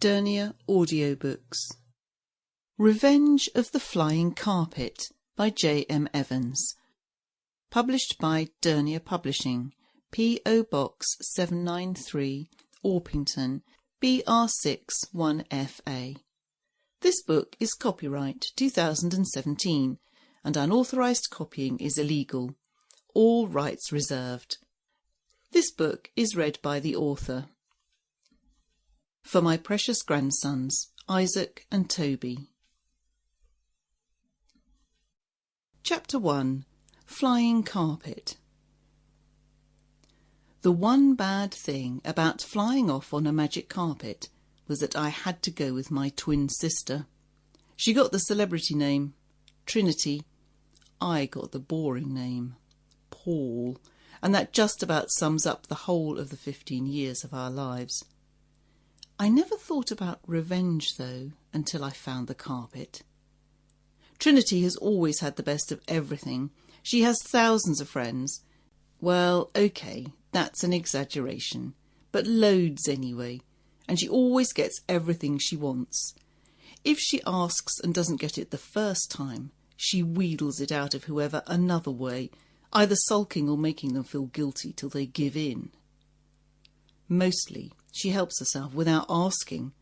Narrator Audiobooks. Revenge of the Flying Carpet by J.M. Evans. Published by Narrator Publishing, P.O. Box 793, Orpington, BR6 1FA. This book is copyright 2017 and unauthorized copying is illegal. All rights reserved. This book is read by the author. For my precious grandsons, Isaac and Toby. Chapter 1. Flying Carpet. The one bad thing about flying off on a magic carpet was that I had to go with my twin sister. She got the celebrity name, Trinity. I got the boring name, Paul, and that just about sums up the whole of the 15 years of our lives. I never thought about revenge, though, until I found the carpet. Trinity has always had the best of everything. She has thousands of friends. Well, OK, that's an exaggeration, but loads anyway, and she always gets everything she wants. If she asks and doesn't get it the first time, she wheedles it out of whoever another way, either sulking or making them feel guilty till they give in. Mostly, she helps herself without asking.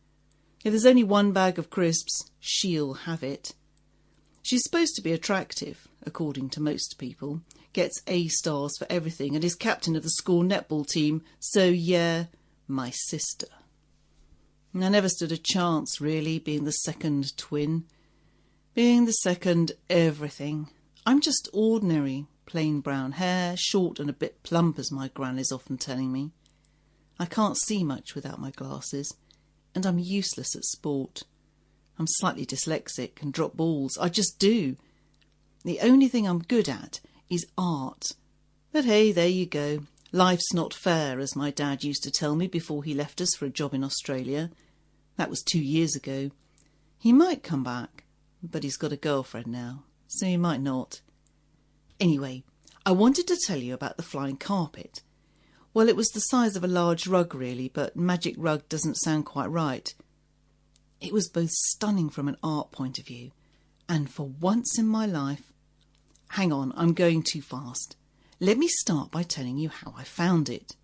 If there's only one bag of crisps, she'll have it. She's supposed to be attractive, according to most people, gets A stars for everything and is captain of the school netball team, so yeah, my sister. I never stood a chance, really, being the second twin. Being the second everything. I'm just ordinary, plain brown hair, short and a bit plump, as my gran is often telling me. I can't see much without my glasses, and I'm useless at sport. I'm slightly dyslexic and drop balls. I just do. The only thing I'm good at is art. But hey, there you go. Life's not fair, as my dad used to tell me before he left us for a job in Australia. That was 2 years ago. He might come back, but he's got a girlfriend now, so he might not. Anyway, I wanted to tell you about the flying carpet. Well, it was the size of a large rug, really, but magic rug doesn't sound quite right. It was both stunning from an art point of view, and for once in my life... Hang on, I'm going too fast. Let me start by telling you how I found it.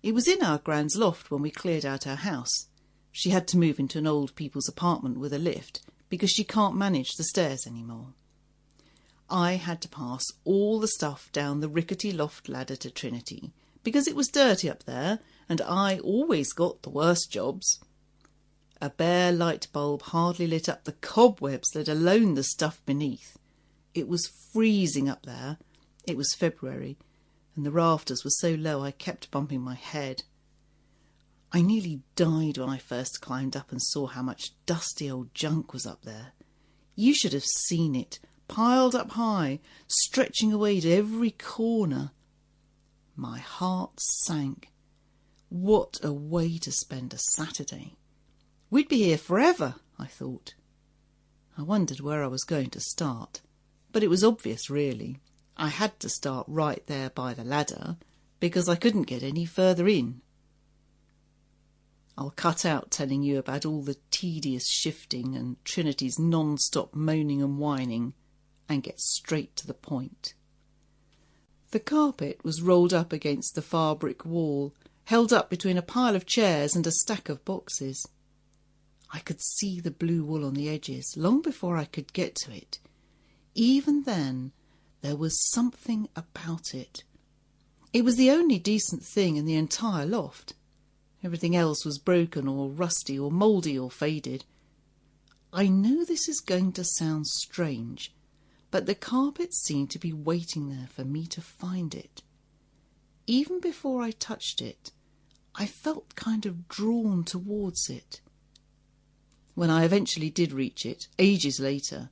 It was in our gran's loft when we cleared out our house. She had to move into an old people's apartment with a lift, because she can't manage the stairs anymore. I had to pass all the stuff down the rickety loft ladder to Trinity, because it was dirty up there, and I always got the worst jobs. A bare light bulb hardly lit up the cobwebs, let alone the stuff beneath. It was freezing up there. It was February, and the rafters were so low I kept bumping my head. I nearly died when I first climbed up and saw how much dusty old junk was up there. You should have seen it, piled up high, stretching away to every corner. My heart sank. What a way to spend a Saturday. We'd be here forever, I thought. I wondered where I was going to start, but it was obvious, really. I had to start right there by the ladder, because I couldn't get any further in. I'll cut out telling you about all the tedious shifting and Trinity's non-stop moaning and whining, and get straight to the point. The carpet was rolled up against the far brick wall, held up between a pile of chairs and a stack of boxes. I could see the blue wool on the edges long before I could get to it. Even then, there was something about it. It was the only decent thing in the entire loft. Everything else was broken or rusty or mouldy or faded. I know this is going to sound strange, but the carpet seemed to be waiting there for me to find it. Even before I touched it, I felt kind of drawn towards it. When I eventually did reach it, ages later,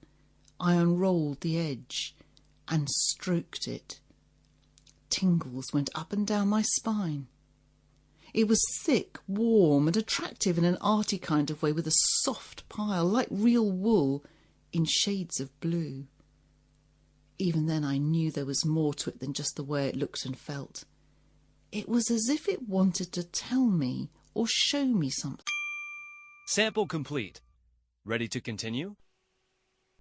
I unrolled the edge and stroked it. Tingles went up and down my spine. It was thick, warm and attractive in an arty kind of way, with a soft pile, like real wool, in shades of blue. Even then I knew there was more to it than just the way it looked and felt. It was as if it wanted to tell me or show me something. Sample complete. Ready to continue?